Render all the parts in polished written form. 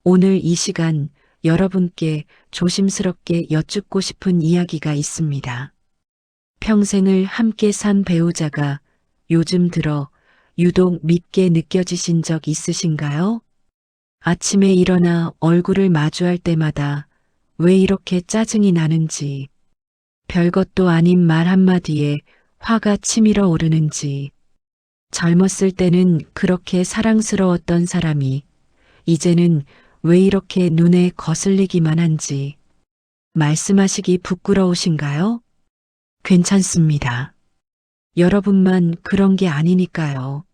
오늘 이 시간 여러분께 조심스럽게 여쭙고 싶은 이야기가 있습니다. 평생을 함께 산 배우자가 요즘 들어 유독 밉게 느껴지신 적 있으신가요? 아침에 일어나 얼굴을 마주할 때마다 왜 이렇게 짜증이 나는지, 별것도 아닌 말 한마디에 화가 치밀어 오르는지, 젊었을 때는 그렇게 사랑스러웠던 사람이 이제는 왜 이렇게 눈에 거슬리기만 한지 말씀하시기 부끄러우신가요? 괜찮습니다. 여러분만 그런 게 아니니까요.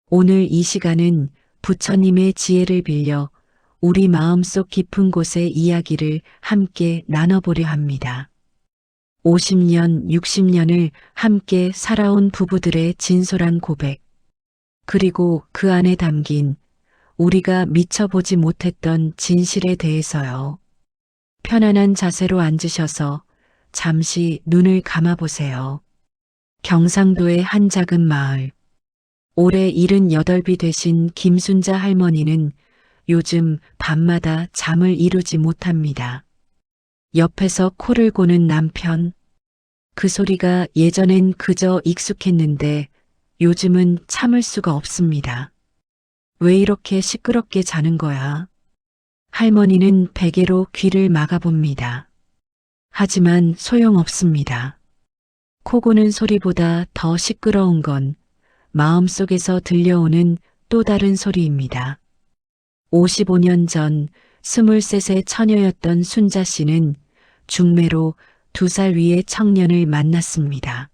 오늘 이 시간은 부처님의 지혜를 빌려 우리 마음속 깊은 곳의 이야기를 함께 나눠보려 합니다. 50년, 60년을 함께 살아온 부부들의 진솔한 고백, 그리고 그 안에 담긴 우리가 미처 보지 못했던 진실에 대해서요. 편안한 자세로 앉으셔서 잠시 눈을 감아보세요. 경상도의 한 작은 마을. 올해 78이 되신 김순자 할머니는 요즘 밤마다 잠을 이루지 못합니다. 옆에서 코를 고는 남편. 그 소리가 예전엔 그저 익숙했는데 요즘은 참을 수가 없습니다. 왜 이렇게 시끄럽게 자는 거야? 할머니는 베개로 귀를 막아봅니다. 하지만 소용없습니다. 코 고는 소리보다 더 시끄러운 건 마음속에서 들려오는 또 다른 소리입니다. 55년 전 23세 처녀였던 순자 씨는 중매로 2살 위의 청년을 만났습니다.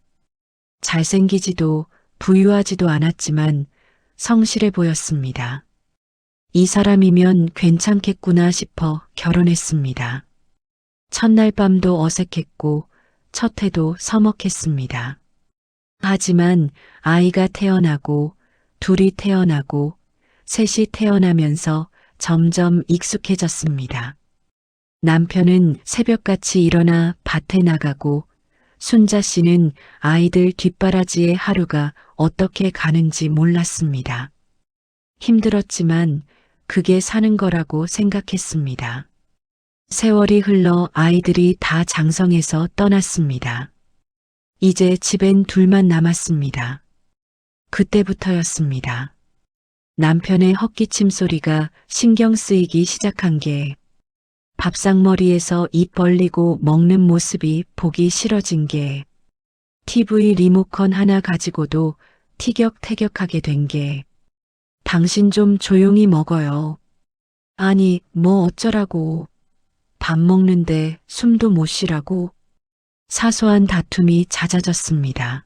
잘생기지도 부유하지도 않았지만 성실해 보였습니다. 이 사람이면 괜찮겠구나 싶어 결혼했습니다. 첫날 밤도 어색했고 첫 해도 서먹했습니다. 하지만 아이가 태어나고 둘이 태어나고 셋이 태어나면서 점점 익숙해졌습니다. 남편은 새벽같이 일어나 밭에 나가고 순자 씨는 아이들 뒷바라지에 하루가 어떻게 가는지 몰랐습니다. 힘들었지만 그게 사는 거라고 생각했습니다. 세월이 흘러 아이들이 다 장성해서 떠났습니다. 이제 집엔 둘만 남았습니다. 그때부터였습니다. 남편의 헛기침 소리가 신경 쓰이기 시작한 게, 밥상머리에서 입 벌리고 먹는 모습이 보기 싫어진 게, TV 리모컨 하나 가지고도 티격태격하게 된 게, 당신 좀 조용히 먹어요. 아니, 뭐 어쩌라고. 밥 먹는데 숨도 못 쉬라고. 사소한 다툼이 잦아졌습니다.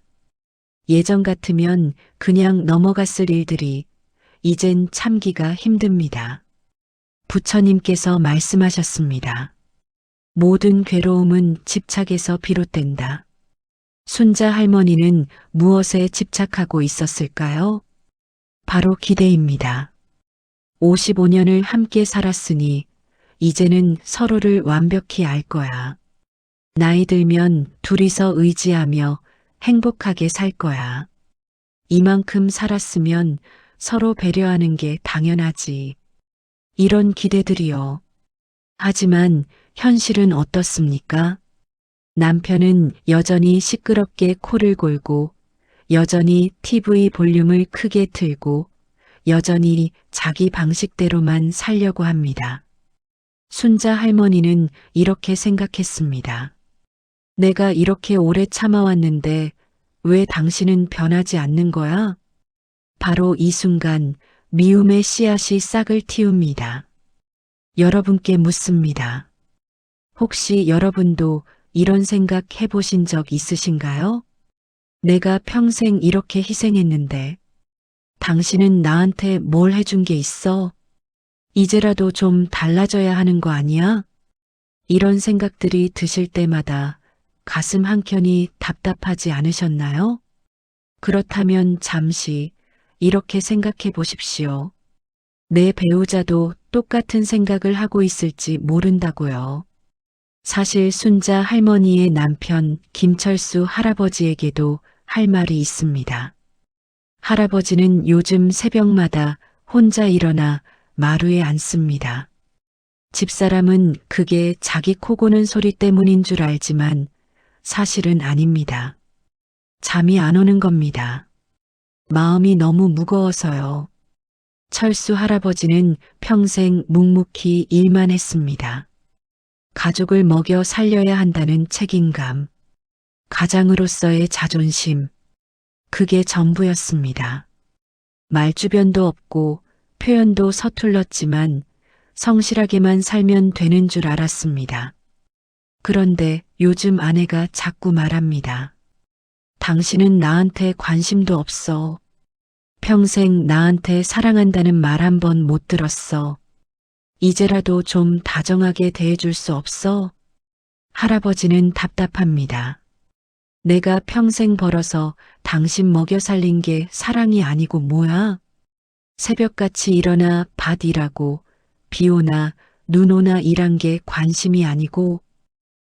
예전 같으면 그냥 넘어갔을 일들이 이젠 참기가 힘듭니다. 부처님께서 말씀하셨습니다. 모든 괴로움은 집착에서 비롯된다. 순자 할머니는 무엇에 집착하고 있었을까요? 바로 기대입니다. 55년을 함께 살았으니 이제는 서로를 완벽히 알 거야. 나이 들면 둘이서 의지하며 행복하게 살 거야. 이만큼 살았으면 서로 배려하는 게 당연하지. 이런 기대들이요. 하지만 현실은 어떻습니까? 남편은 여전히 시끄럽게 코를 골고, 여전히 TV 볼륨을 크게 틀고, 여전히 자기 방식대로만 살려고 합니다. 순자 할머니는 이렇게 생각했습니다. 내가 이렇게 오래 참아왔는데 왜 당신은 변하지 않는 거야? 바로 이 순간 미움의 씨앗이 싹을 틔웁니다. 여러분께 묻습니다. 혹시 여러분도 이런 생각 해보신 적 있으신가요? 내가 평생 이렇게 희생했는데 당신은 나한테 뭘 해준 게 있어? 이제라도 좀 달라져야 하는 거 아니야? 이런 생각들이 드실 때마다 가슴 한켠이 답답하지 않으셨나요? 그렇다면 잠시 이렇게 생각해 보십시오. 내 배우자도 똑같은 생각을 하고 있을지 모른다고요. 사실 순자 할머니의 남편 김철수 할아버지에게도 할 말이 있습니다. 할아버지는 요즘 새벽마다 혼자 일어나 마루에 앉습니다. 집사람은 그게 자기 코 고는 소리 때문인 줄 알지만 사실은 아닙니다. 잠이 안 오는 겁니다. 마음이 너무 무거워서요. 철수 할아버지는 평생 묵묵히 일만 했습니다. 가족을 먹여 살려야 한다는 책임감, 가장으로서의 자존심, 그게 전부였습니다. 말주변도 없고 표현도 서툴렀지만 성실하게만 살면 되는 줄 알았습니다. 그런데 요즘 아내가 자꾸 말합니다. 당신은 나한테 관심도 없어. 평생 나한테 사랑한다는 말 한 번 못 들었어. 이제라도 좀 다정하게 대해줄 수 없어? 할아버지는 답답합니다. 내가 평생 벌어서 당신 먹여 살린 게 사랑이 아니고 뭐야? 새벽같이 일어나 밭 일하고 비 오나 눈 오나 일한 게 관심이 아니고,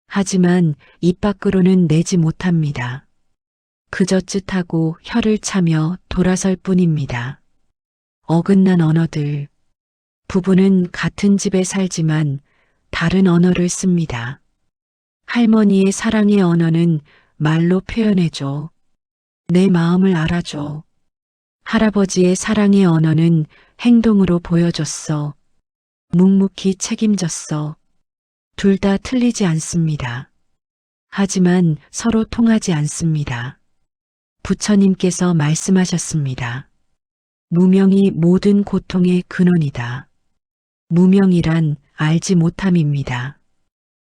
하지만 입 밖으로는 내지 못합니다. 그저 쯧하고 혀를 차며 돌아설 뿐입니다. 어긋난 언어들. 부부는 같은 집에 살지만 다른 언어를 씁니다. 할머니의 사랑의 언어는 말로 표현해줘. 내 마음을 알아줘. 할아버지의 사랑의 언어는 행동으로 보여줬어. 묵묵히 책임졌어. 둘 다 틀리지 않습니다. 하지만 서로 통하지 않습니다. 부처님께서 말씀하셨습니다. 무명이 모든 고통의 근원이다. 무명이란 알지 못함입니다.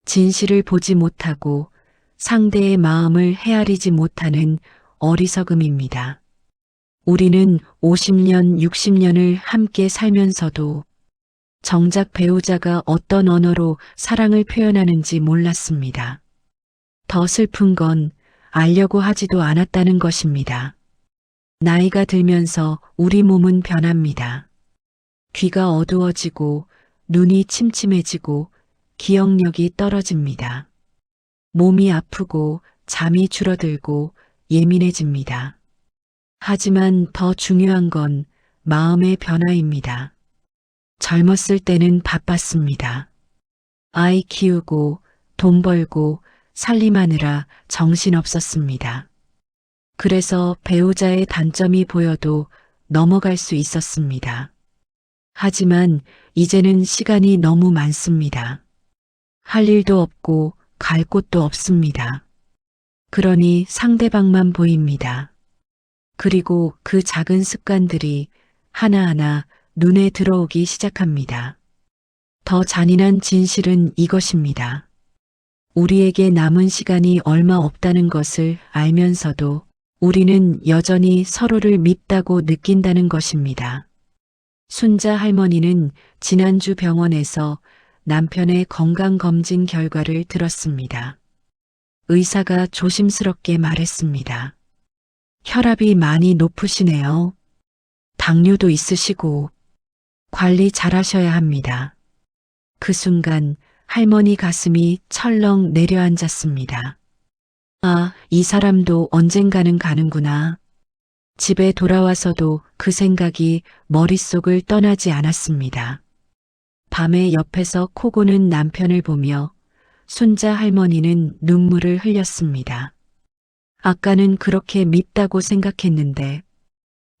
진실을 보지 못하고 상대의 마음을 헤아리지 못하는 어리석음입니다. 우리는 50년, 60년을 함께 살면서도 정작 배우자가 어떤 언어로 사랑을 표현하는지 몰랐습니다. 더 슬픈 건 알려고 하지도 않았다는 것입니다. 나이가 들면서 우리 몸은 변합니다. 귀가 어두워지고 눈이 침침해지고 기억력이 떨어집니다. 몸이 아프고 잠이 줄어들고 예민해집니다. 하지만 더 중요한 건 마음의 변화입니다. 젊었을 때는 바빴습니다. 아이 키우고 돈 벌고 살림하느라 정신없었습니다. 그래서 배우자의 단점이 보여도 넘어갈 수 있었습니다. 하지만 이제는 시간이 너무 많습니다. 할 일도 없고 갈 곳도 없습니다. 그러니 상대방만 보입니다. 그리고 그 작은 습관들이 하나하나 눈에 들어오기 시작합니다. 더 잔인한 진실은 이것입니다. 우리에게 남은 시간이 얼마 없다는 것을 알면서도 우리는 여전히 서로를 밉다고 느낀다는 것입니다. 순자 할머니는 지난주 병원에서 남편의 건강검진 결과를 들었습니다. 의사가 조심스럽게 말했습니다. 혈압이 많이 높으시네요. 당뇨도 있으시고 관리 잘하셔야 합니다. 그 순간 할머니 가슴이 철렁 내려앉았습니다. 아, 이 사람도 언젠가는 가는구나. 집에 돌아와서도 그 생각이 머릿속을 떠나지 않았습니다. 밤에 옆에서 코 고는 남편을 보며 순자 할머니는 눈물을 흘렸습니다. 아까는 그렇게 밉다고 생각했는데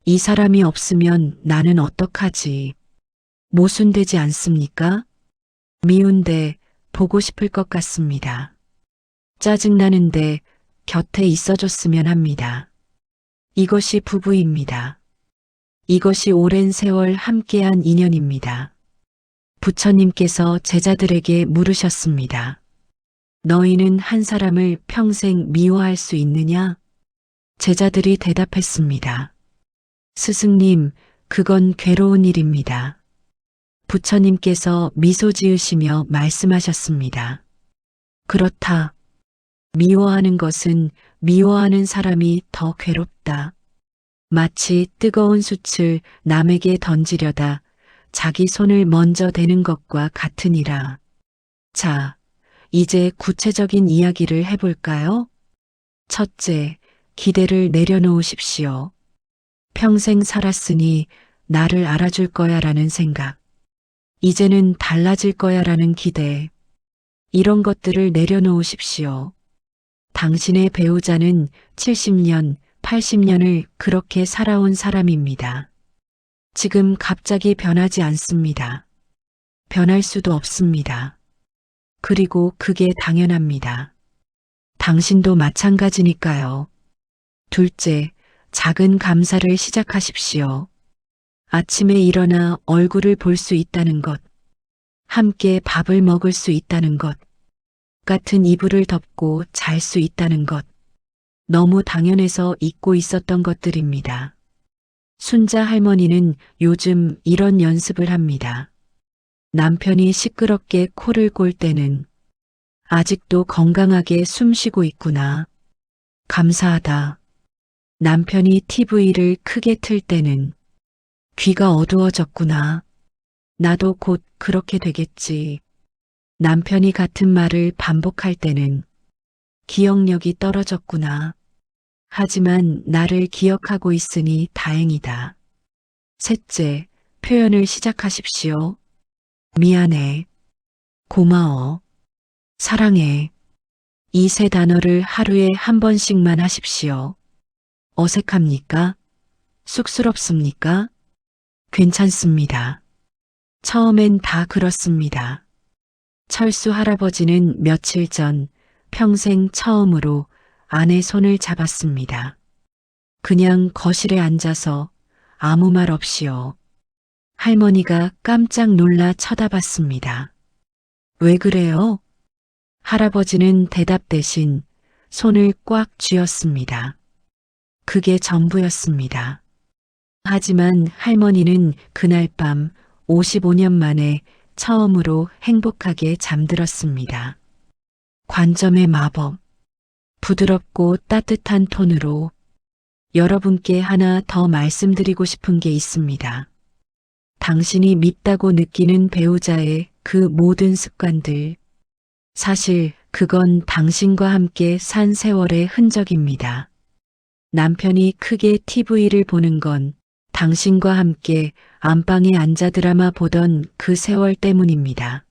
이 사람이 없으면 나는 어떡하지? 모순되지 않습니까? 미운데 보고 싶을 것 같습니다. 짜증나는데 곁에 있어줬으면 합니다. 이것이 부부입니다. 이것이 오랜 세월 함께한 인연입니다. 부처님께서 제자들에게 물으셨습니다. 너희는 한 사람을 평생 미워할 수 있느냐? 제자들이 대답했습니다. 스승님, 그건 괴로운 일입니다. 부처님께서 미소 지으시며 말씀하셨습니다. 그렇다. 미워하는 것은 미워하는 사람이 더 괴롭다. 마치 뜨거운 숯을 남에게 던지려다 자기 손을 먼저 대는 것과 같으니라. 자, 이제 구체적인 이야기를 해볼까요? 첫째, 기대를 내려놓으십시오. 평생 살았으니 나를 알아줄 거야 라는 생각. 이제는 달라질 거야라는 기대. 이런 것들을 내려놓으십시오. 당신의 배우자는 70년, 80년을 그렇게 살아온 사람입니다. 지금 갑자기 변하지 않습니다. 변할 수도 없습니다. 그리고 그게 당연합니다. 당신도 마찬가지니까요. 둘째, 작은 감사를 시작하십시오. 아침에 일어나 얼굴을 볼 수 있다는 것, 함께 밥을 먹을 수 있다는 것, 같은 이불을 덮고 잘 수 있다는 것, 너무 당연해서 잊고 있었던 것들입니다. 순자 할머니는 요즘 이런 연습을 합니다. 남편이 시끄럽게 코를 골 때는 아직도 건강하게 숨 쉬고 있구나. 감사하다. 남편이 TV를 크게 틀 때는 귀가 어두워졌구나. 나도 곧 그렇게 되겠지. 남편이 같은 말을 반복할 때는 기억력이 떨어졌구나. 하지만 나를 기억하고 있으니 다행이다. 셋째, 표현을 시작하십시오. 미안해. 고마워. 사랑해. 이 세 단어를 하루에 한 번씩만 하십시오. 어색합니까? 쑥스럽습니까? 괜찮습니다. 처음엔 다 그렇습니다. 철수 할아버지는 며칠 전 평생 처음으로 아내 손을 잡았습니다. 그냥 거실에 앉아서 아무 말 없이요. 할머니가 깜짝 놀라 쳐다봤습니다. 왜 그래요? 할아버지는 대답 대신 손을 꽉 쥐었습니다. 그게 전부였습니다. 하지만 할머니는 그날 밤 55년 만에 처음으로 행복하게 잠들었습니다. 관점의 마법. 부드럽고 따뜻한 톤으로 여러분께 하나 더 말씀드리고 싶은 게 있습니다. 당신이 밉다고 느끼는 배우자의 그 모든 습관들, 사실 그건 당신과 함께 산 세월의 흔적입니다. 남편이 크게 TV를 보는 건 당신과 함께 안방에 앉아 드라마 보던 그 세월 때문입니다.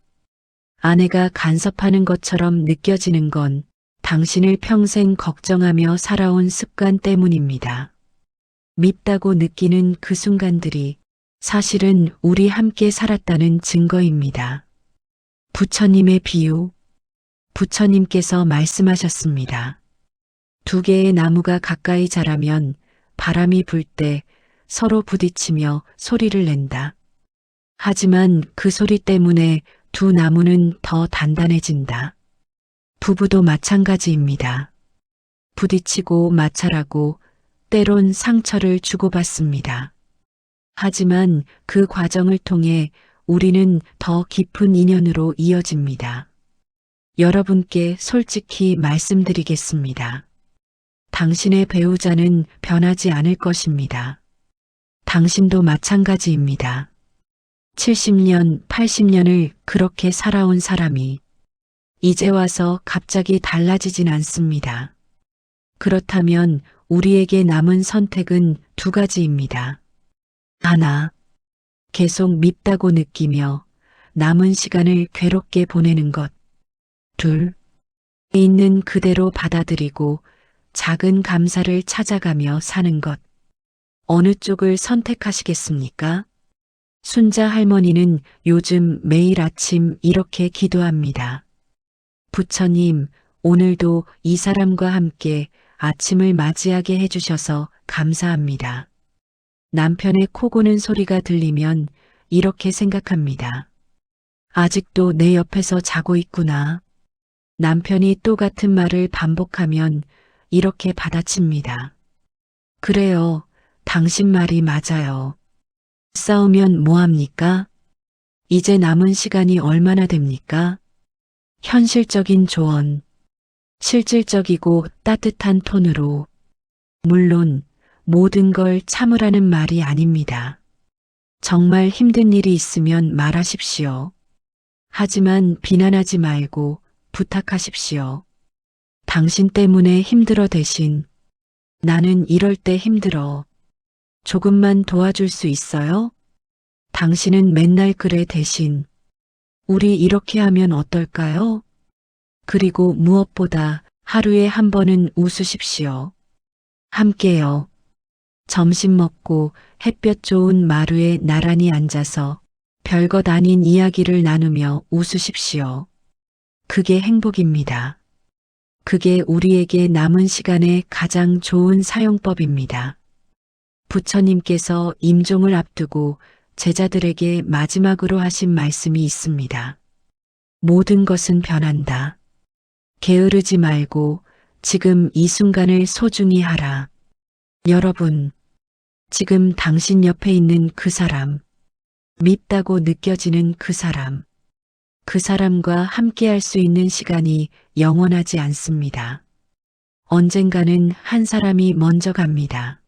아내가 간섭하는 것처럼 느껴지는 건 당신을 평생 걱정하며 살아온 습관 때문입니다. 밉다고 느끼는 그 순간들이 사실은 우리 함께 살았다는 증거입니다. 부처님의 비유. 부처님께서 말씀하셨습니다. 두 개의 나무가 가까이 자라면 바람이 불 때 서로 부딪히며 소리를 낸다. 하지만 그 소리 때문에 두 나무는 더 단단해진다. 부부도 마찬가지입니다. 부딪히고 마찰하고 때론 상처를 주고받습니다. 하지만 그 과정을 통해 우리는 더 깊은 인연으로 이어집니다. 여러분께 솔직히 말씀드리겠습니다. 당신의 배우자는 변하지 않을 것입니다. 당신도 마찬가지입니다. 70년, 80년을 그렇게 살아온 사람이 이제 와서 갑자기 달라지진 않습니다. 그렇다면 우리에게 남은 선택은 두 가지입니다. 하나, 계속 밉다고 느끼며 남은 시간을 괴롭게 보내는 것. 둘, 있는 그대로 받아들이고 작은 감사를 찾아가며 사는 것. 어느 쪽을 선택하시겠습니까? 순자 할머니는 요즘 매일 아침 이렇게 기도합니다. 부처님, 오늘도 이 사람과 함께 아침을 맞이하게 해주셔서 감사합니다. 남편의 코 고는 소리가 들리면 이렇게 생각합니다. 아직도 내 옆에서 자고 있구나. 남편이 또 같은 말을 반복하면 이렇게 받아칩니다. 그래요, 당신 말이 맞아요. 싸우면 뭐합니까? 이제 남은 시간이 얼마나 됩니까? 현실적인 조언, 실질적이고 따뜻한 톤으로. 물론 모든 걸 참으라는 말이 아닙니다. 정말 힘든 일이 있으면 말하십시오. 하지만 비난하지 말고 부탁하십시오. 당신 때문에 힘들어 대신 나는 이럴 때 힘들어. 조금만 도와줄 수 있어요? 당신은 맨날 그래 대신 우리 이렇게 하면 어떨까요? 그리고 무엇보다 하루에 한 번은 웃으십시오. 함께요. 점심 먹고 햇볕 좋은 마루에 나란히 앉아서 별것 아닌 이야기를 나누며 웃으십시오. 그게 행복입니다. 그게 우리에게 남은 시간의 가장 좋은 사용법입니다. 부처님께서 임종을 앞두고 제자들에게 마지막으로 하신 말씀이 있습니다. 모든 것은 변한다. 게으르지 말고 지금 이 순간을 소중히 하라. 여러분, 지금 당신 옆에 있는 그 사람, 밉다고 느껴지는 그 사람과 함께 할 수 있는 시간이 영원하지 않습니다. 언젠가는 한 사람이 먼저 갑니다.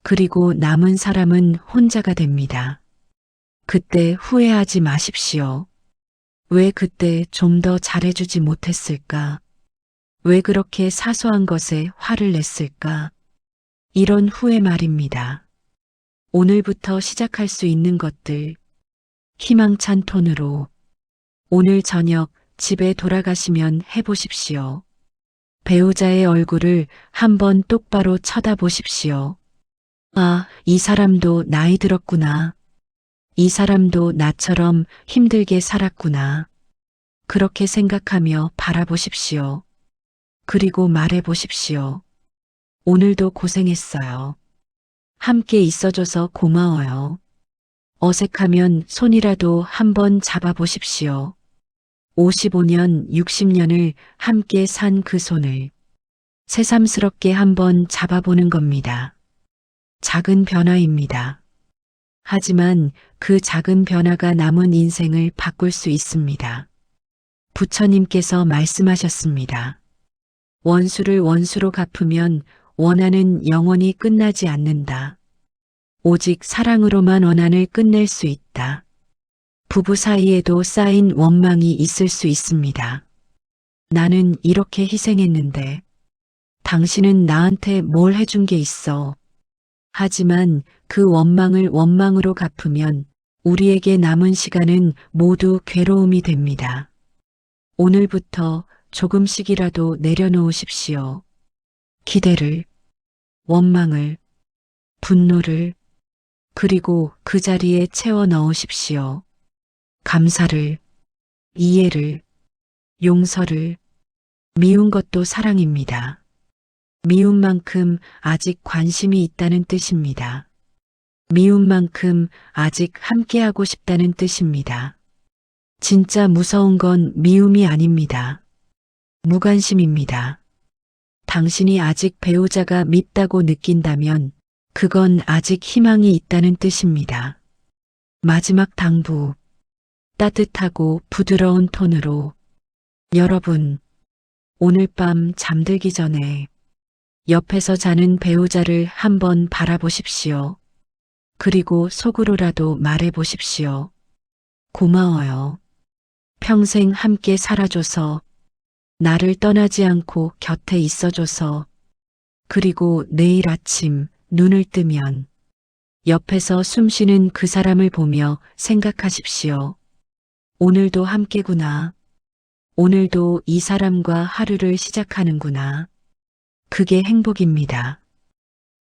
그리고 남은 사람은 혼자가 됩니다. 그때 후회하지 마십시오. 왜 그때 좀 더 잘해주지 못했을까? 왜 그렇게 사소한 것에 화를 냈을까? 이런 후회 말입니다. 오늘부터 시작할 수 있는 것들, 희망찬 톤으로 오늘 저녁 집에 돌아가시면 해보십시오. 배우자의 얼굴을 한번 똑바로 쳐다보십시오. 아, 이 사람도 나이 들었구나. 이 사람도 나처럼 힘들게 살았구나. 그렇게 생각하며 바라보십시오. 그리고 말해보십시오. 오늘도 고생했어요. 함께 있어줘서 고마워요. 어색하면 손이라도 한번 잡아보십시오. 55년, 60년을 함께 산 그 손을 새삼스럽게 한번 잡아보는 겁니다. 작은 변화입니다. 하지만 그 작은 변화가 남은 인생을 바꿀 수 있습니다. 부처님께서 말씀하셨습니다. 원수를 원수로 갚으면 원한은 영원히 끝나지 않는다. 오직 사랑으로만 원한을 끝낼 수 있다. 부부 사이에도 쌓인 원망이 있을 수 있습니다. 나는 이렇게 희생했는데 당신은 나한테 뭘 해준 게 있어. 하지만 그 원망을 원망으로 갚으면 우리에게 남은 시간은 모두 괴로움이 됩니다. 오늘부터 조금씩이라도 내려놓으십시오. 기대를, 원망을, 분노를, 그리고 그 자리에 채워 넣으십시오. 감사를, 이해를, 용서를, 미운 것도 사랑입니다. 미운 만큼 아직 관심이 있다는 뜻입니다. 미운 만큼 아직 함께하고 싶다는 뜻입니다. 진짜 무서운 건 미움이 아닙니다. 무관심입니다. 당신이 아직 배우자가 밉다고 느낀다면 그건 아직 희망이 있다는 뜻입니다. 마지막 당부, 따뜻하고 부드러운 톤으로 여러분, 오늘 밤 잠들기 전에 옆에서 자는 배우자를 한번 바라보십시오. 그리고 속으로라도 말해보십시오. 고마워요. 평생 함께 살아줘서, 나를 떠나지 않고 곁에 있어줘서, 그리고 내일 아침 눈을 뜨면 옆에서 숨쉬는 그 사람을 보며 생각하십시오. 오늘도 함께구나. 오늘도 이 사람과 하루를 시작하는구나. 그게 행복입니다.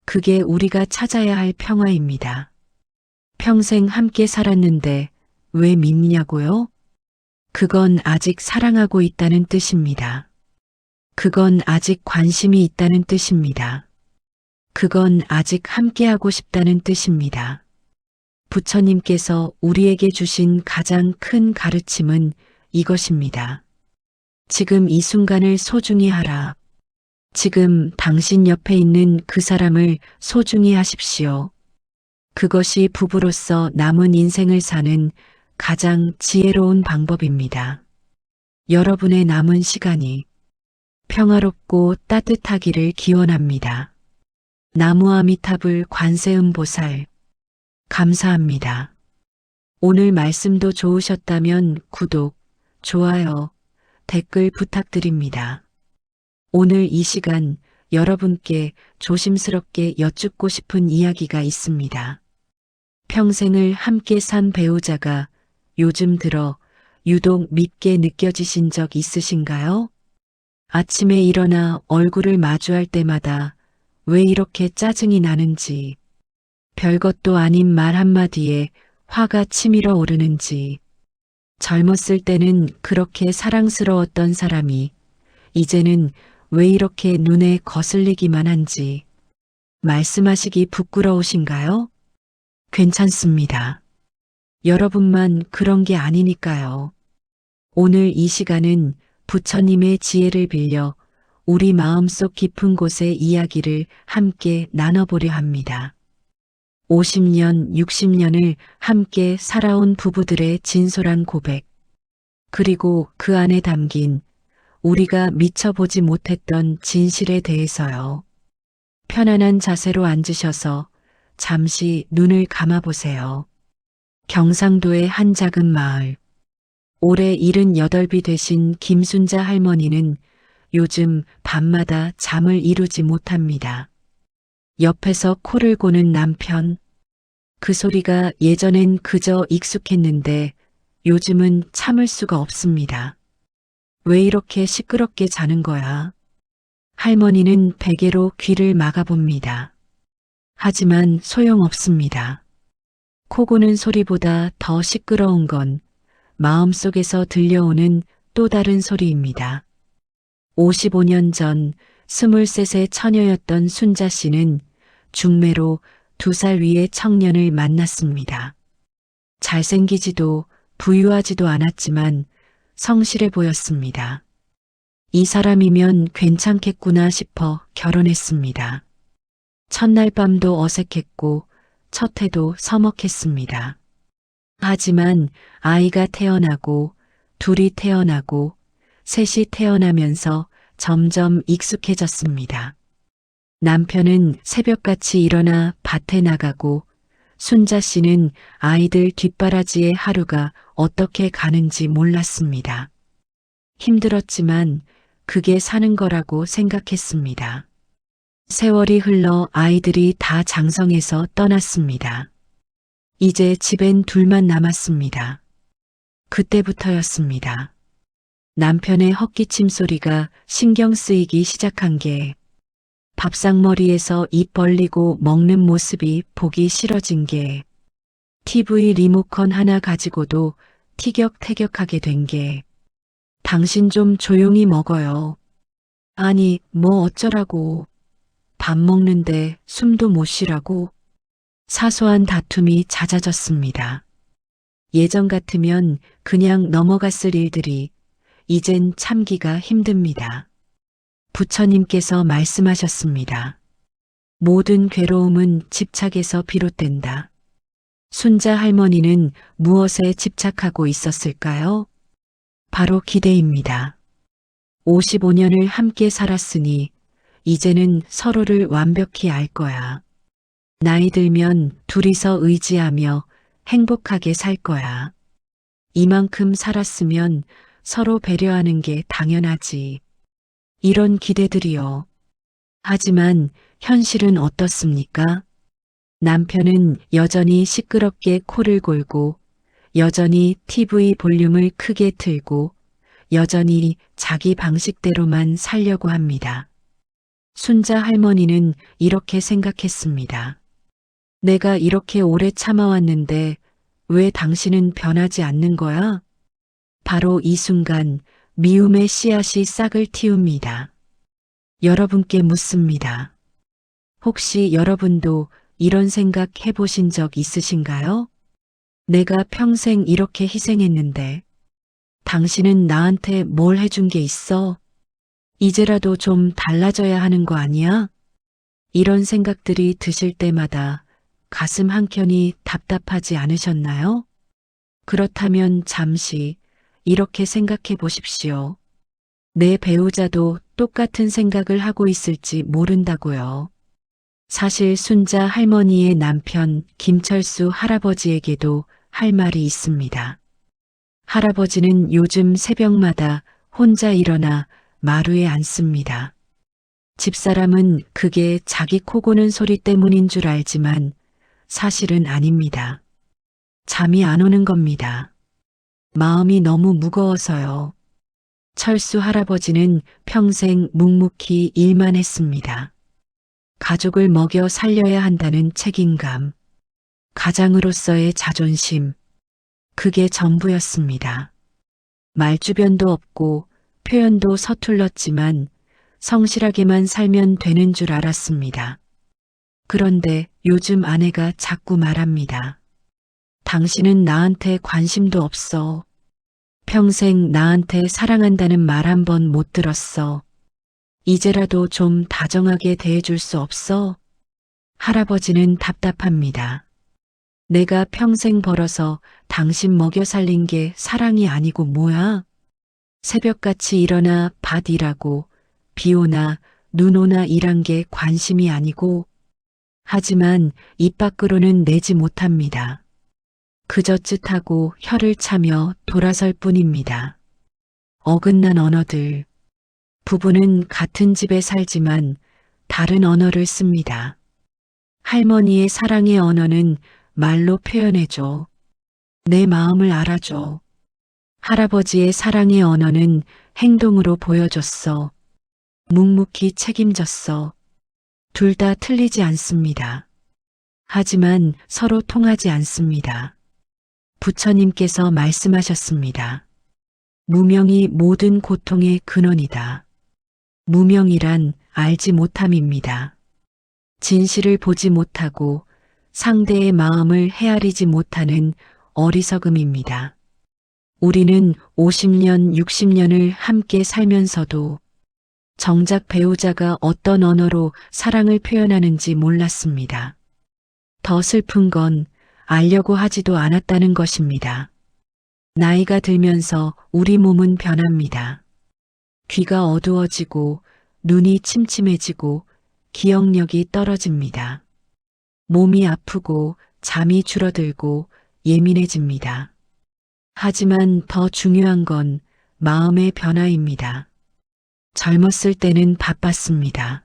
그게 우리가 찾아야 할 평화입니다. 평생 함께 살았는데 왜 밉냐고요? 그건 아직 사랑하고 있다는 뜻입니다. 그건 아직 관심이 있다는 뜻입니다. 그건 아직 함께하고 싶다는 뜻입니다. 부처님께서 우리에게 주신 가장 큰 가르침은 이것입니다. 지금 이 순간을 소중히 하라. 지금 당신 옆에 있는 그 사람을 소중히 하십시오. 그것이 부부로서 남은 인생을 사는 가장 지혜로운 방법입니다. 여러분의 남은 시간이 평화롭고 따뜻하기를 기원합니다. 나무아미타불 관세음보살 감사합니다. 오늘 말씀도 좋으셨다면 구독, 좋아요, 댓글 부탁드립니다. 오늘 이 시간 여러분께 조심스럽게 여쭙고 싶은 이야기가 있습니다. 평생을 함께 산 배우자가 요즘 들어 유독 밉게 느껴지신 적 있으신가요? 아침에 일어나 얼굴을 마주할 때마다 왜 이렇게 짜증이 나는지, 별것도 아닌 말 한마디에 화가 치밀어 오르는지, 젊었을 때는 그렇게 사랑스러웠던 사람이 이제는 왜 이렇게 눈에 거슬리기만 한지 말씀하시기 부끄러우신가요? 괜찮습니다. 여러분만 그런 게 아니니까요. 오늘 이 시간은 부처님의 지혜를 빌려 우리 마음속 깊은 곳의 이야기를 함께 나눠보려 합니다. 50년, 60년을 함께 살아온 부부들의 진솔한 고백, 그리고 그 안에 담긴 우리가 미처 보지 못했던 진실에 대해서요. 편안한 자세로 앉으셔서 잠시 눈을 감아보세요. 경상도의 한 작은 마을. 올해 78이 되신 김순자 할머니는 요즘 밤마다 잠을 이루지 못합니다. 옆에서 코를 고는 남편. 그 소리가 예전엔 그저 익숙했는데 요즘은 참을 수가 없습니다. 왜 이렇게 시끄럽게 자는 거야? 할머니는 베개로 귀를 막아봅니다. 하지만 소용없습니다. 코 고는 소리보다 더 시끄러운 건 마음속에서 들려오는 또 다른 소리입니다. 55년 전 23세 처녀였던 순자 씨는 중매로 2살 위의 청년을 만났습니다. 잘생기지도 부유하지도 않았지만 성실해 보였습니다. 이 사람이면 괜찮겠구나 싶어 결혼했습니다. 첫날 밤도 어색했고 첫 해도 서먹했습니다. 하지만 아이가 태어나고 둘이 태어나고 셋이 태어나면서 점점 익숙해졌습니다. 남편은 새벽같이 일어나 밭에 나가고 순자 씨는 아이들 뒷바라지에 하루가 어떻게 가는지 몰랐습니다. 힘들었지만 그게 사는 거라고 생각했습니다. 세월이 흘러 아이들이 다 장성해서 떠났습니다. 이제 집엔 둘만 남았습니다. 그때부터였습니다. 남편의 헛기침 소리가 신경 쓰이기 시작한 게, 밥상머리에서 입 벌리고 먹는 모습이 보기 싫어진 게, TV 리모컨 하나 가지고도 티격태격하게 된 게, 당신 좀 조용히 먹어요. 아니, 뭐 어쩌라고. 밥 먹는데 숨도 못 쉬라고. 사소한 다툼이 잦아졌습니다. 예전 같으면 그냥 넘어갔을 일들이 이젠 참기가 힘듭니다. 부처님께서 말씀하셨습니다. 모든 괴로움은 집착에서 비롯된다. 순자 할머니는 무엇에 집착하고 있었을까요? 바로 기대입니다. 55년을 함께 살았으니 이제는 서로를 완벽히 알 거야. 나이 들면 둘이서 의지하며 행복하게 살 거야. 이만큼 살았으면 서로 배려하는 게 당연하지. 이런 기대들이요. 하지만 현실은 어떻습니까? 남편은 여전히 시끄럽게 코를 골고, 여전히 TV 볼륨을 크게 틀고, 여전히 자기 방식대로만 살려고 합니다. 순자 할머니는 이렇게 생각했습니다. 내가 이렇게 오래 참아왔는데 왜 당신은 변하지 않는 거야? 바로 이 순간 미움의 씨앗이 싹을 틔웁니다. 여러분께 묻습니다. 혹시 여러분도 이런 생각 해보신 적 있으신가요? 내가 평생 이렇게 희생했는데 당신은 나한테 뭘 해준 게 있어? 이제라도 좀 달라져야 하는 거 아니야? 이런 생각들이 드실 때마다 가슴 한켠이 답답하지 않으셨나요? 그렇다면 잠시 이렇게 생각해 보십시오. 내 배우자도 똑같은 생각을 하고 있을지 모른다고요. 사실 순자 할머니의 남편 김철수 할아버지에게도 할 말이 있습니다. 할아버지는 요즘 새벽마다 혼자 일어나 마루에 앉습니다. 집사람은 그게 자기 코 고는 소리 때문인 줄 알지만 사실은 아닙니다. 잠이 안 오는 겁니다. 마음이 너무 무거워서요. 철수 할아버지는 평생 묵묵히 일만 했습니다. 가족을 먹여 살려야 한다는 책임감, 가장으로서의 자존심, 그게 전부였습니다. 말주변도 없고 표현도 서툴렀지만 성실하게만 살면 되는 줄 알았습니다. 그런데 요즘 아내가 자꾸 말합니다. 당신은 나한테 관심도 없어. 평생 나한테 사랑한다는 말 한 번 못 들었어. 이제라도 좀 다정하게 대해줄 수 없어? 할아버지는 답답합니다. 내가 평생 벌어서 당신 먹여 살린 게 사랑이 아니고 뭐야? 새벽같이 일어나 밭 일하고 비 오나 눈 오나 일한 게 관심이 아니고, 하지만 입 밖으로는 내지 못합니다. 그저 쯧하고 혀를 차며 돌아설 뿐입니다. 어긋난 언어들. 부부는 같은 집에 살지만 다른 언어를 씁니다. 할머니의 사랑의 언어는 말로 표현해줘. 내 마음을 알아줘. 할아버지의 사랑의 언어는 행동으로 보여줬어. 묵묵히 책임졌어. 둘 다 틀리지 않습니다. 하지만 서로 통하지 않습니다. 부처님께서 말씀하셨습니다. 무명이 모든 고통의 근원이다. 무명이란 알지 못함입니다. 진실을 보지 못하고 상대의 마음을 헤아리지 못하는 어리석음입니다. 우리는 50년, 60년을 함께 살면서도 정작 배우자가 어떤 언어로 사랑을 표현하는지 몰랐습니다. 더 슬픈 건 알려고 하지도 않았다는 것입니다. 나이가 들면서 우리 몸은 변합니다. 귀가 어두워지고 눈이 침침해지고 기억력이 떨어집니다. 몸이 아프고 잠이 줄어들고 예민해집니다. 하지만 더 중요한 건 마음의 변화입니다. 젊었을 때는 바빴습니다.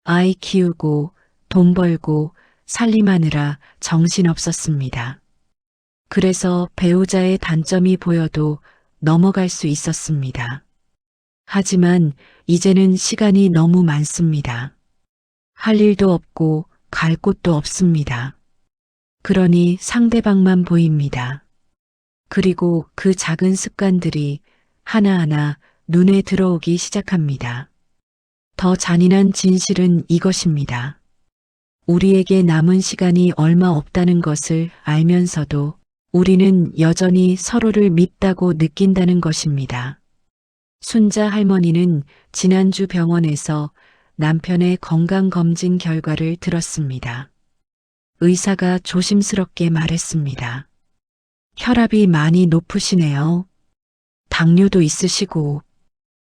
아이 키우고 돈 벌고 살림하느라 정신없었습니다. 그래서 배우자의 단점이 보여도 넘어갈 수 있었습니다. 하지만 이제는 시간이 너무 많습니다. 할 일도 없고 갈 곳도 없습니다. 그러니 상대방만 보입니다. 그리고 그 작은 습관들이 하나하나 눈에 들어오기 시작합니다. 더 잔인한 진실은 이것입니다. 우리에게 남은 시간이 얼마 없다는 것을 알면서도 우리는 여전히 서로를 밉다고 느낀다는 것입니다. 순자 할머니는 지난주 병원에서 남편의 건강검진 결과를 들었습니다. 의사가 조심스럽게 말했습니다. 혈압이 많이 높으시네요. 당뇨도 있으시고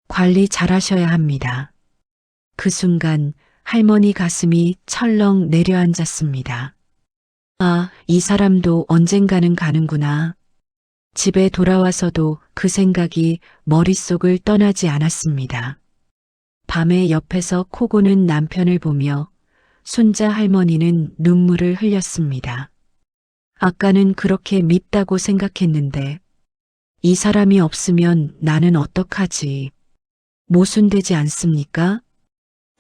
관리 잘하셔야 합니다. 그 순간 할머니 가슴이 철렁 내려앉았습니다. 아, 이 사람도 언젠가는 가는구나. 집에 돌아와서도 그 생각이 머릿속을 떠나지 않았습니다. 밤에 옆에서 코 고는 남편을 보며 순자 할머니는 눈물을 흘렸습니다. 아까는 그렇게 밉다고 생각했는데 이 사람이 없으면 나는 어떡하지? 모순되지 않습니까?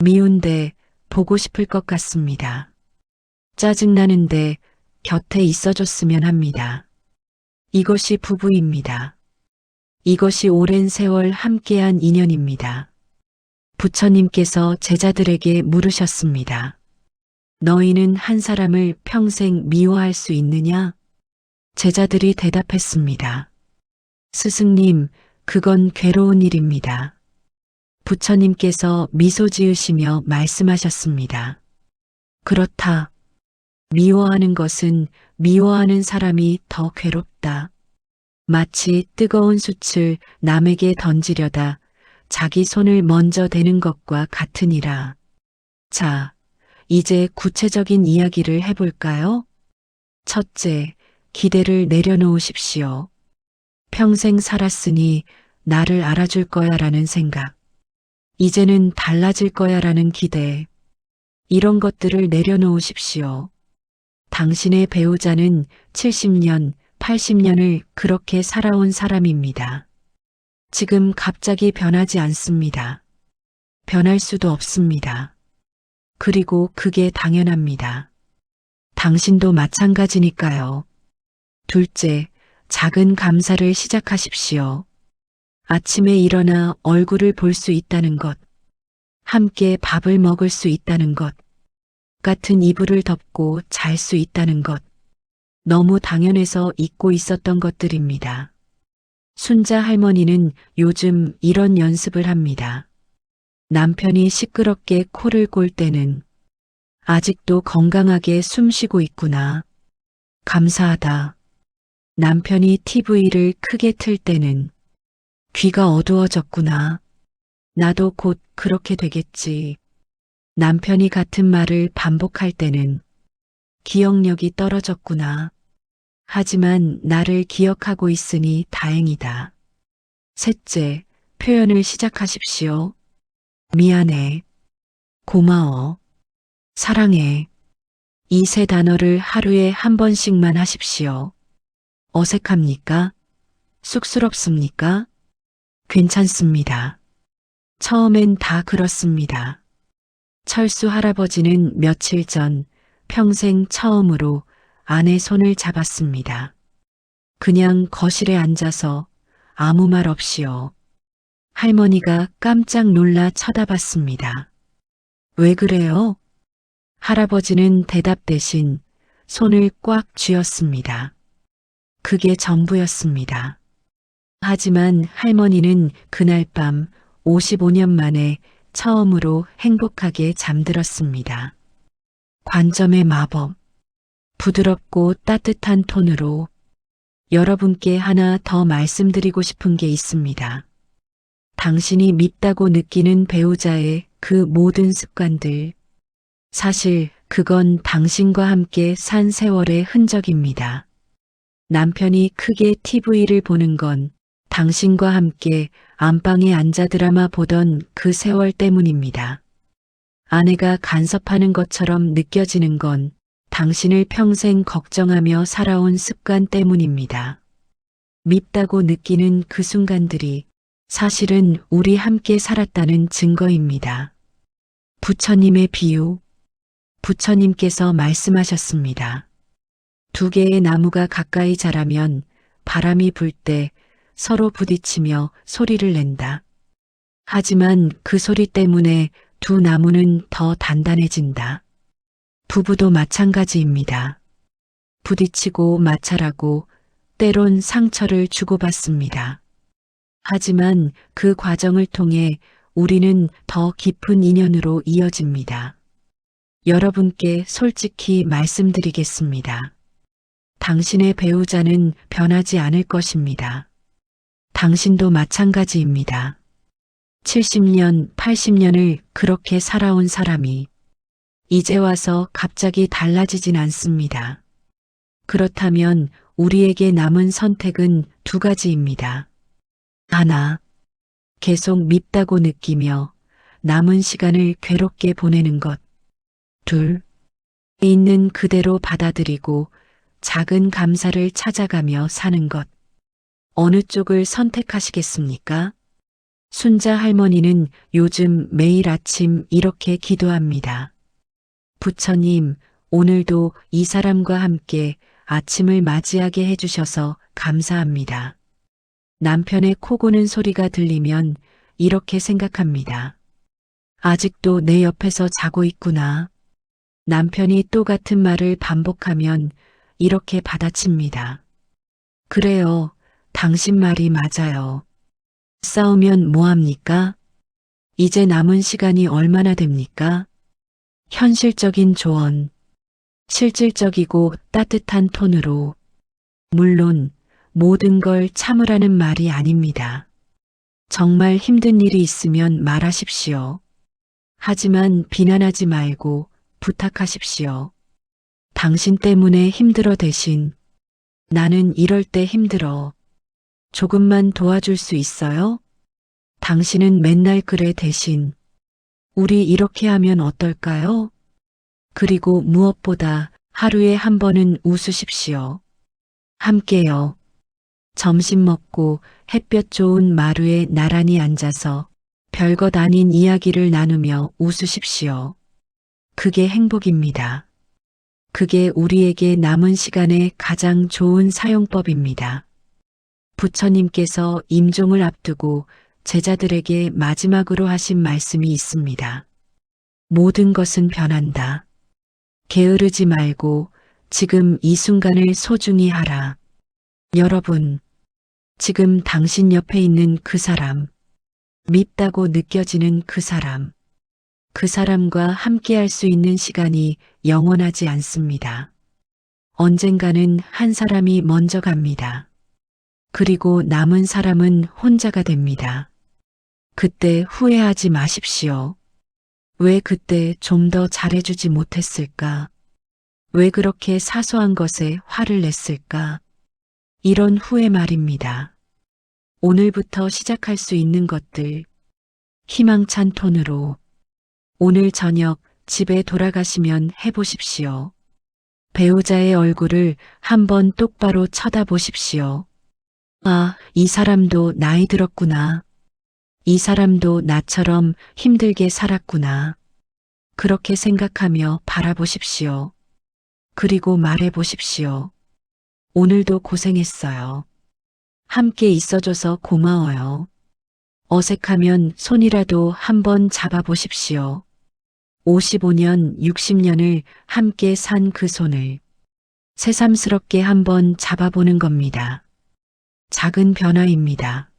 미운데 보고 싶을 것 같습니다. 짜증나는데 곁에 있어줬으면 합니다. 이것이 부부입니다. 이것이 오랜 세월 함께한 인연입니다. 부처님께서 제자들에게 물으셨습니다. 너희는 한 사람을 평생 미워할 수 있느냐? 제자들이 대답했습니다. 스승님, 그건 괴로운 일입니다. 부처님께서 미소 지으시며 말씀하셨습니다. 그렇다. 미워하는 것은 미워하는 사람이 더 괴롭다. 마치 뜨거운 숯을 남에게 던지려다 자기 손을 먼저 대는 것과 같으니라. 자, 이제 구체적인 이야기를 해볼까요? 첫째, 기대를 내려놓으십시오. 평생 살았으니 나를 알아줄 거야 라는 생각. 이제는 달라질 거야 라는 기대. 이런 것들을 내려놓으십시오. 당신의 배우자는 70년, 80년을 그렇게 살아온 사람입니다. 지금 갑자기 변하지 않습니다. 변할 수도 없습니다. 그리고 그게 당연합니다. 당신도 마찬가지니까요. 둘째, 작은 감사를 시작하십시오. 아침에 일어나 얼굴을 볼 수 있다는 것, 함께 밥을 먹을 수 있다는 것, 같은 이불을 덮고 잘 수 있다는 것, 너무 당연해서 잊고 있었던 것들입니다. 순자 할머니는 요즘 이런 연습을 합니다. 남편이 시끄럽게 코를 골 때는 아직도 건강하게 숨 쉬고 있구나. 감사하다. 남편이 TV를 크게 틀 때는 귀가 어두워졌구나. 나도 곧 그렇게 되겠지. 남편이 같은 말을 반복할 때는 기억력이 떨어졌구나. 하지만 나를 기억하고 있으니 다행이다. 셋째, 표현을 시작하십시오. 미안해. 고마워. 사랑해. 이 세 단어를 하루에 한 번씩만 하십시오. 어색합니까? 쑥스럽습니까? 괜찮습니다. 처음엔 다 그렇습니다. 철수 할아버지는 며칠 전 평생 처음으로 아내 손을 잡았습니다. 그냥 거실에 앉아서 아무 말 없이요. 할머니가 깜짝 놀라 쳐다봤습니다. 왜 그래요? 할아버지는 대답 대신 손을 꽉 쥐었습니다. 그게 전부였습니다. 하지만 할머니는 그날 밤 55년 만에 처음으로 행복하게 잠들었습니다. 관점의 마법. 부드럽고 따뜻한 톤으로 여러분께 하나 더 말씀드리고 싶은 게 있습니다. 당신이 밉다고 느끼는 배우자의 그 모든 습관들, 사실 그건 당신과 함께 산 세월의 흔적입니다. 남편이 크게 TV를 보는 건 당신과 함께 안방에 앉아 드라마 보던 그 세월 때문입니다. 아내가 간섭하는 것처럼 느껴지는 건 당신을 평생 걱정하며 살아온 습관 때문입니다. 밉다고 느끼는 그 순간들이 사실은 우리 함께 살았다는 증거입니다. 부처님의 비유. 부처님께서 말씀하셨습니다. 두 개의 나무가 가까이 자라면 바람이 불 때 서로 부딪히며 소리를 낸다. 하지만 그 소리 때문에 두 나무는 더 단단해진다. 부부도 마찬가지입니다. 부딪히고 마찰하고 때론 상처를 주고받습니다. 하지만 그 과정을 통해 우리는 더 깊은 인연으로 이어집니다. 여러분께 솔직히 말씀드리겠습니다. 당신의 배우자는 변하지 않을 것입니다. 당신도 마찬가지입니다. 70년, 80년을 그렇게 살아온 사람이 이제 와서 갑자기 달라지진 않습니다. 그렇다면 우리에게 남은 선택은 두 가지입니다. 하나, 계속 밉다고 느끼며 남은 시간을 괴롭게 보내는 것. 둘, 있는 그대로 받아들이고 작은 감사를 찾아가며 사는 것. 어느 쪽을 선택하시겠습니까? 순자 할머니는 요즘 매일 아침 이렇게 기도합니다. 부처님, 오늘도 이 사람과 함께 아침을 맞이하게 해주셔서 감사합니다. 남편의 코 고는 소리가 들리면 이렇게 생각합니다. 아직도 내 옆에서 자고 있구나. 남편이 또 같은 말을 반복하면 이렇게 받아칩니다. 그래요, 당신 말이 맞아요. 싸우면 뭐합니까? 이제 남은 시간이 얼마나 됩니까? 현실적인 조언, 실질적이고 따뜻한 톤으로, 물론 모든 걸 참으라는 말이 아닙니다. 정말 힘든 일이 있으면 말하십시오. 하지만 비난하지 말고 부탁하십시오. 당신 때문에 힘들어 대신 나는 이럴 때 힘들어. 조금만 도와줄 수 있어요? 당신은 맨날 그래 대신 우리 이렇게 하면 어떨까요? 그리고 무엇보다 하루에 한 번은 웃으십시오. 함께요. 점심 먹고 햇볕 좋은 마루에 나란히 앉아서 별것 아닌 이야기를 나누며 웃으십시오. 그게 행복입니다. 그게 우리에게 남은 시간의 가장 좋은 사용법입니다. 부처님께서 임종을 앞두고 제자들에게 마지막으로 하신 말씀이 있습니다. 모든 것은 변한다. 게으르지 말고 지금 이 순간을 소중히 하라. 여러분, 지금 당신 옆에 있는 그 사람, 밉다고 느껴지는 그 사람과 함께할 수 있는 시간이 영원하지 않습니다. 언젠가는 한 사람이 먼저 갑니다. 그리고 남은 사람은 혼자가 됩니다. 그때 후회하지 마십시오. 왜 그때 좀 더 잘해주지 못했을까? 왜 그렇게 사소한 것에 화를 냈을까? 이런 후회 말입니다. 오늘부터 시작할 수 있는 것들, 희망찬 톤으로 오늘 저녁 집에 돌아가시면 해보십시오. 배우자의 얼굴을 한번 똑바로 쳐다보십시오. 아, 이 사람도 나이 들었구나. 이 사람도 나처럼 힘들게 살았구나. 그렇게 생각하며 바라보십시오. 그리고 말해보십시오. 오늘도 고생했어요. 함께 있어줘서 고마워요. 어색하면 손이라도 한번 잡아보십시오. 55년, 60년을 함께 산 그 손을 새삼스럽게 한번 잡아보는 겁니다. 작은 변화입니다.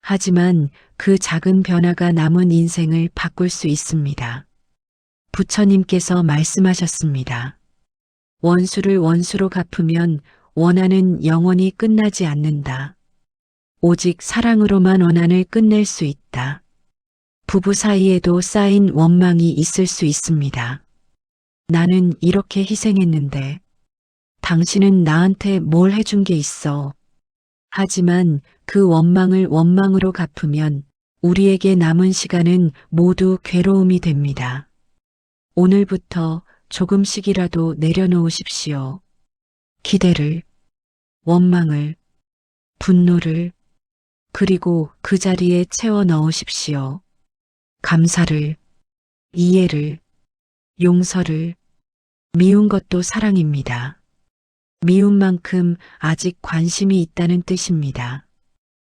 하지만 그 작은 변화가 남은 인생을 바꿀 수 있습니다. 부처님께서 말씀하셨습니다. 원수를 원수로 갚으면 원한은 영원히 끝나지 않는다. 오직 사랑으로만 원한을 끝낼 수 있다. 부부 사이에도 쌓인 원망이 있을 수 있습니다. 나는 이렇게 희생했는데 당신은 나한테 뭘 해준 게 있어. 하지만 그 원망을 원망으로 갚으면 우리에게 남은 시간은 모두 괴로움이 됩니다. 오늘부터 조금씩이라도 내려놓으십시오. 기대를, 원망을, 분노를, 그리고 그 자리에 채워 넣으십시오. 감사를, 이해를, 용서를, 미운 것도 사랑입니다. 미운 만큼 아직 관심이 있다는 뜻입니다.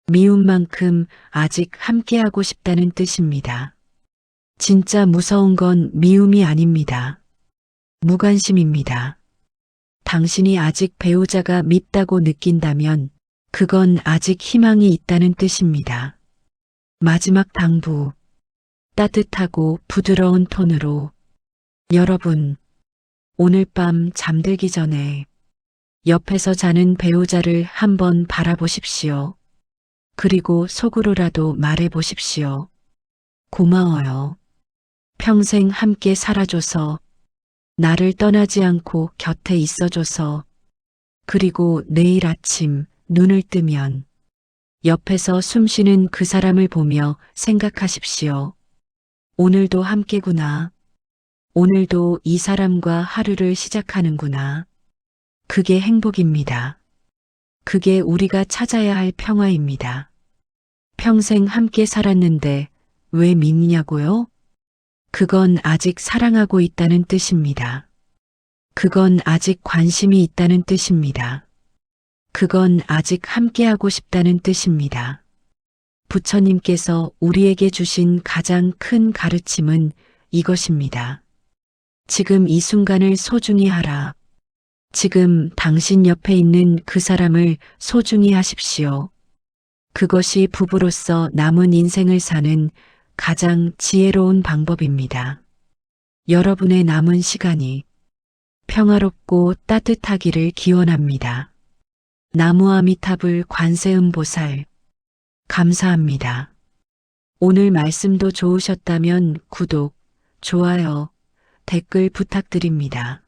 미운 만큼 아직 함께하고 싶다는 뜻입니다. 진짜 무서운 건 미움이 아닙니다. 무관심입니다. 당신이 아직 배우자가 밉다고 느낀다면 그건 아직 희망이 있다는 뜻입니다. 마지막 당부, 따뜻하고 부드러운 톤으로 여러분, 오늘 밤 잠들기 전에 옆에서 자는 배우자를 한번 바라보십시오. 그리고 속으로라도 말해보십시오. 고마워요. 평생 함께 살아줘서, 나를 떠나지 않고 곁에 있어줘서, 그리고 내일 아침 눈을 뜨면 옆에서 숨쉬는 그 사람을 보며 생각하십시오. 오늘도 함께구나. 오늘도 이 사람과 하루를 시작하는구나. 그게 행복입니다. 그게 우리가 찾아야 할 평화입니다. 평생 함께 살았는데 왜 밉냐고요? 그건 아직 사랑하고 있다는 뜻입니다. 그건 아직 관심이 있다는 뜻입니다. 그건 아직 함께하고 싶다는 뜻입니다. 부처님께서 우리에게 주신 가장 큰 가르침은 이것입니다. 지금 이 순간을 소중히 하라. 지금 당신 옆에 있는 그 사람을 소중히 하십시오. 그것이 부부로서 남은 인생을 사는 가장 지혜로운 방법입니다. 여러분의 남은 시간이 평화롭고 따뜻하기를 기원합니다. 나무아미타불 관세음보살 감사합니다. 오늘 말씀도 좋으셨다면 구독, 좋아요, 댓글 부탁드립니다.